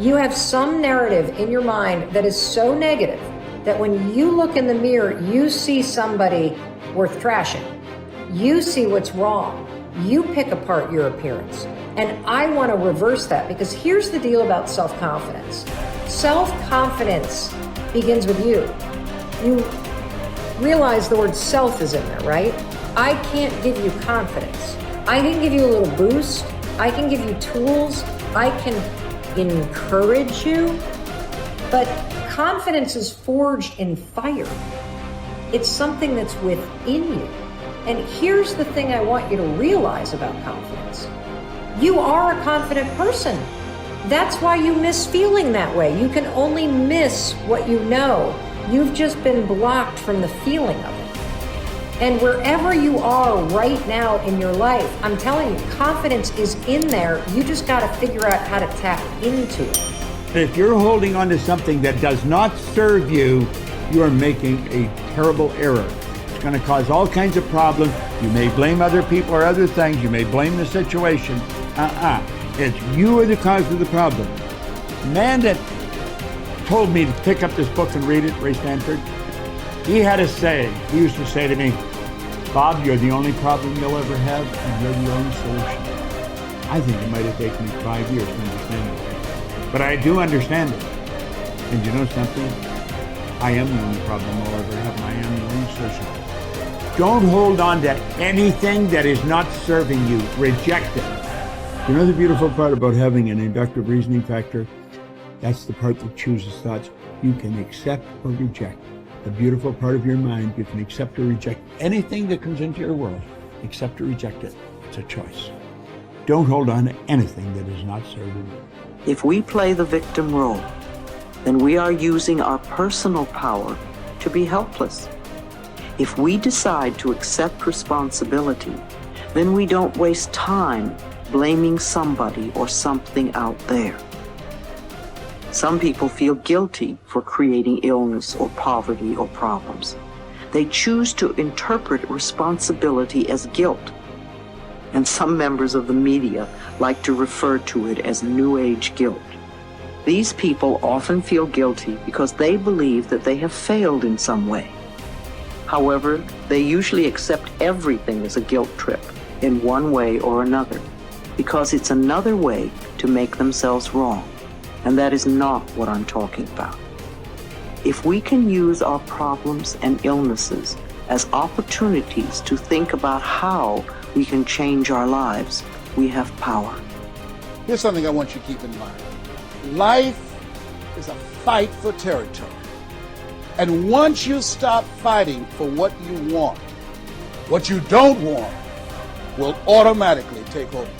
You have some narrative in your mind that is so negative that when you look in the mirror, you see somebody worth trashing. You see what's wrong. You pick apart your appearance. And I want to reverse that, because here's the deal about self-confidence. Self-confidence begins with you. You realize the word self is in there, right? I can't give you confidence. I can give you a little boost. I can give you tools. I can encourage you. But confidence is forged in fire. It's something that's within you. And here's the thing I want you to realize about confidence. You are a confident person. That's why you miss feeling that way. You can only miss what you know. You've just been blocked from the feeling of it. And wherever you are right now in your life, I'm telling you, confidence is in there. You just got to figure out how to tap into it. If you're holding on to something that does not serve you, you are making a terrible error. It's going to cause all kinds of problems. You may blame other people or other things. You may blame the situation. It's you are the cause of the problem. The man that told me to pick up this book and read it, Ray Stanford, he had a saying. He used to say to me, Bob, you're the only problem you'll ever have, and you're the only solution. I think it might have taken me 5 years to understand it. But I do understand it. And you know something? I am the only problem I'll ever have, and I am the only solution. Don't hold on to anything that is not serving you. Reject it. You know the beautiful part about having an inductive reasoning factor? That's the part that chooses thoughts. You can accept or reject. The beautiful part of your mind, you can accept or reject anything that comes into your world. Accept or reject it. It's a choice. Don't hold on to anything that is not serving you. If we play the victim role, then we are using our personal power to be helpless. If we decide to accept responsibility, then we don't waste time blaming somebody or something out there. Some people feel guilty for creating illness or poverty or problems. They choose to interpret responsibility as guilt. And some members of the media like to refer to it as New Age guilt. These people often feel guilty because they believe that they have failed in some way. However, they usually accept everything as a guilt trip in one way or another, because it's another way to make themselves wrong. And that is not what I'm talking about. If we can use our problems and illnesses as opportunities to think about how we can change our lives, we have power. Here's something I want you to keep in mind. Life is a fight for territory. And once you stop fighting for what you want, what you don't want will automatically take over.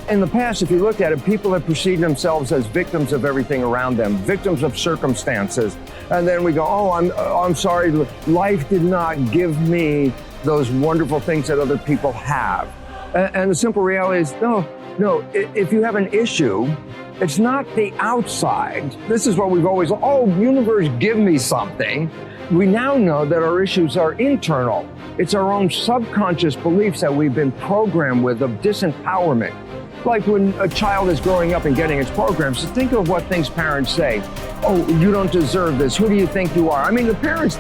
In the past, if you look at it, people have perceived themselves as victims of everything around them, victims of circumstances. And then we go, oh, I'm sorry, life did not give me those wonderful things that other people have. And the simple reality is, no, if you have an issue, it's not the outside. This is what we've always, universe, give me something. We now know that our issues are internal. It's our own subconscious beliefs that we've been programmed with of disempowerment. Like when a child is growing up and getting its programs, think of what things parents say. Oh, you don't deserve this. Who do you think you are? I mean, the parents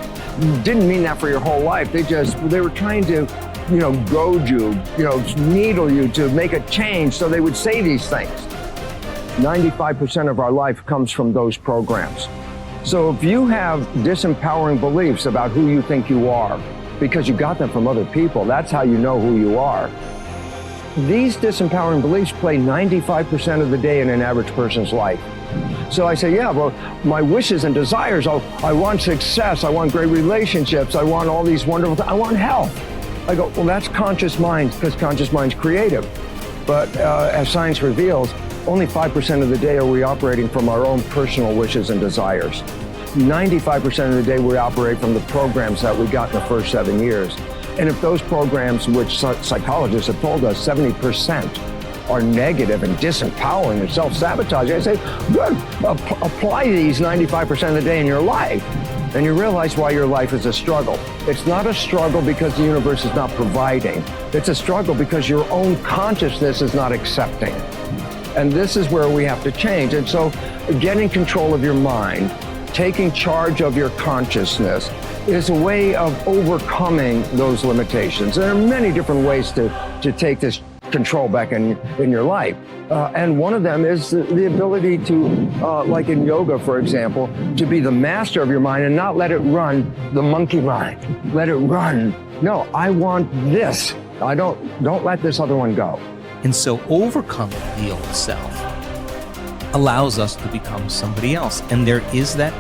didn't mean that for your whole life. They were trying to, goad you, needle you to make a change. So they would say these things. 95% of our life comes from those programs. So if you have disempowering beliefs about who you think you are, because you got them from other people, that's how you know who you are. These disempowering beliefs play 95% of the day in an average person's life. So I say, my wishes and desires, I want success, I want great relationships, I want all these wonderful things, I want health. I go, well, that's conscious mind, because conscious mind's creative. But as science reveals, only 5% of the day are we operating from our own personal wishes and desires. 95% of the day we operate from the programs that we got in the first 7 years. And if those programs, which psychologists have told us 70% are negative and disempowering and self-sabotaging, I say, good, apply these 95% of the day in your life. And you realize why your life is a struggle. It's not a struggle because the universe is not providing. It's a struggle because your own consciousness is not accepting. And this is where we have to change. And so getting control of your mind, taking charge of your consciousness is a way of overcoming those limitations. There are many different ways to take this control back in your life. And one of them is the ability to, like in yoga, for example, to be the master of your mind and not let it run the monkey mind. Let it run. No, I want this. Don't let this other one go. And so overcoming the old self allows us to become somebody else. And there is that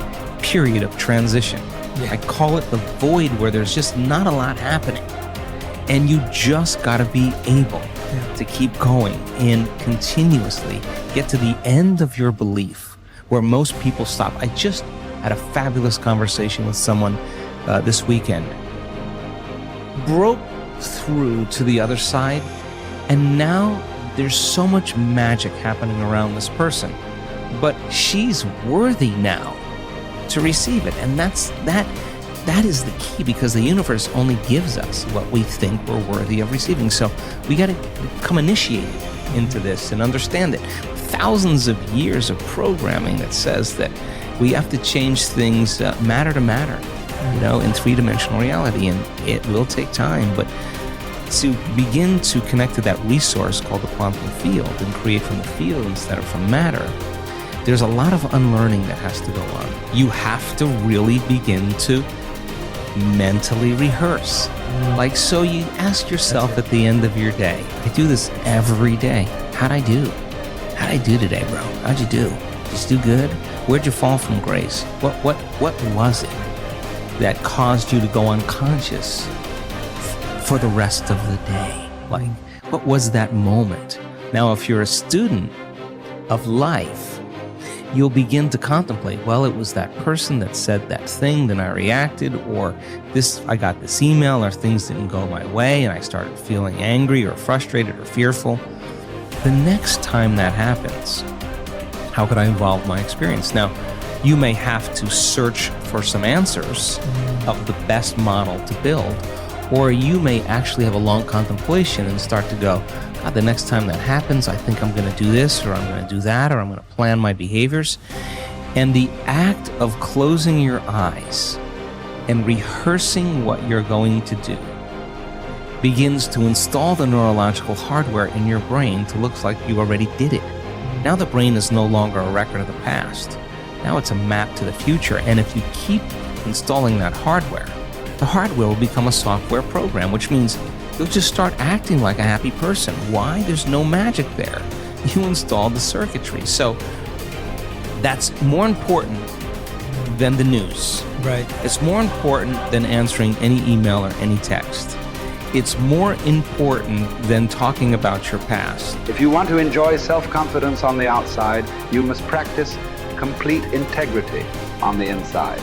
period of transition. I call it the void, where there's just not a lot happening. And you just got to be able to keep going and continuously get to the end of your belief, where most people stop. I just had a fabulous conversation with someone this weekend. Broke through to the other side, and now there's so much magic happening around this person. But she's worthy now to receive it. And that is the key, because the universe only gives us what we think we're worthy of receiving. So we got to become initiated into this and understand it. Thousands of years of programming that says that we have to change things matter to matter, in three-dimensional reality. And it will take time, but to begin to connect to that resource called the quantum field and create from the field instead of from matter, there's a lot of unlearning that has to go on. You have to really begin to mentally rehearse. Like, so you ask yourself at the end of your day, I do this every day. How'd I do? How'd I do today, bro? How'd you do? Did you do good? Where'd you fall from grace? What was it that caused you to go unconscious for the rest of the day? Like, what was that moment? Now, if you're a student of life, you'll begin to contemplate, well, it was that person that said that thing, then I reacted, or I got this email, or things didn't go my way, and I started feeling angry or frustrated or fearful. The next time that happens, how could I evolve my experience? Now, you may have to search for some answers of the best model to build, or you may actually have a long contemplation and start to go, God, the next time that happens, I think I'm going to do this, or I'm going to do that, or I'm going to plan my behaviors. And the act of closing your eyes and rehearsing what you're going to do begins to install the neurological hardware in your brain to look like you already did it. Now the brain is no longer a record of the past. Now it's a map to the future. And if you keep installing that hardware, the hardware will become a software program, which means you'll just start acting like a happy person. Why? There's no magic there. You installed the circuitry. So that's more important than the news. Right. It's more important than answering any email or any text. It's more important than talking about your past. If you want to enjoy self-confidence on the outside, you must practice complete integrity on the inside.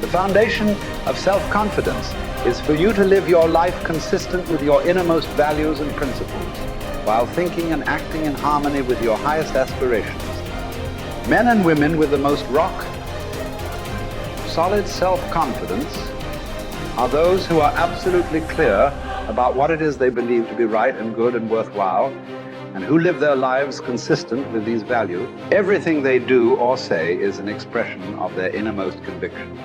The foundation of self-confidence is for you to live your life consistent with your innermost values and principles, while thinking and acting in harmony with your highest aspirations. Men and women with the most solid self-confidence are those who are absolutely clear about what it is they believe to be right and good and worthwhile, and who live their lives consistent with these values. Everything they do or say is an expression of their innermost convictions.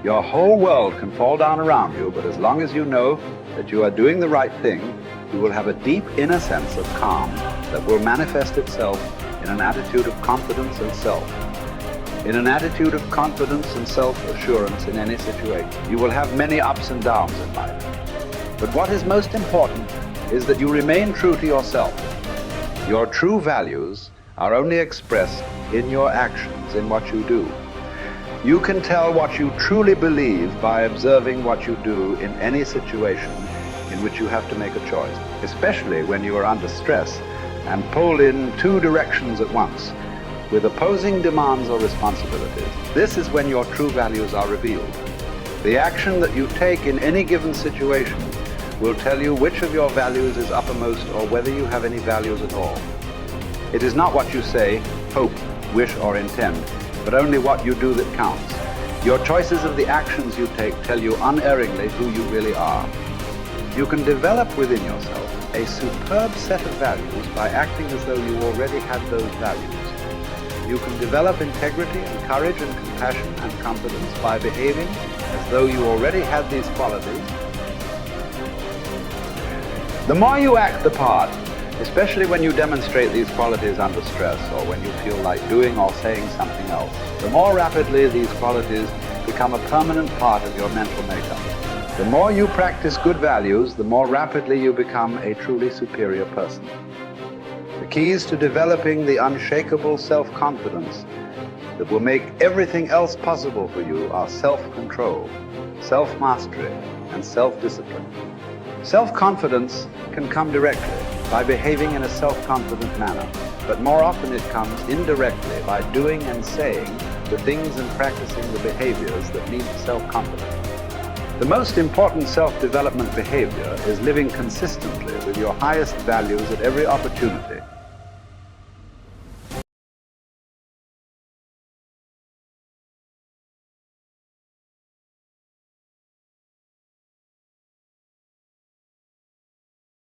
Your whole world can fall down around you, but as long as you know that you are doing the right thing, you will have a deep inner sense of calm that will manifest itself in an attitude of confidence and self-assurance in any situation. You will have many ups and downs in life. But what is most important is that you remain true to yourself. Your true values are only expressed in your actions, in what you do. You can tell what you truly believe by observing what you do in any situation in which you have to make a choice, especially when you are under stress and pulled in two directions at once, with opposing demands or responsibilities. This is when your true values are revealed. The action that you take in any given situation will tell you which of your values is uppermost or whether you have any values at all. It is not what you say, hope, wish, or intend, but only what you do that counts. Your choices of the actions you take tell you unerringly who you really are. You can develop within yourself a superb set of values by acting as though you already had those values. You can develop integrity and courage and compassion and confidence by behaving as though you already had these qualities. The more you act the part, especially when you demonstrate these qualities under stress or when you feel like doing or saying something else, the more rapidly these qualities become a permanent part of your mental makeup. The more you practice good values, the more rapidly you become a truly superior person. The keys to developing the unshakable self-confidence that will make everything else possible for you are self-control, self-mastery, and self-discipline. Self-confidence can come directly by behaving in a self-confident manner, but more often it comes indirectly by doing and saying the things and practicing the behaviors that lead to self-confidence. The most important self-development behavior is living consistently with your highest values at every opportunity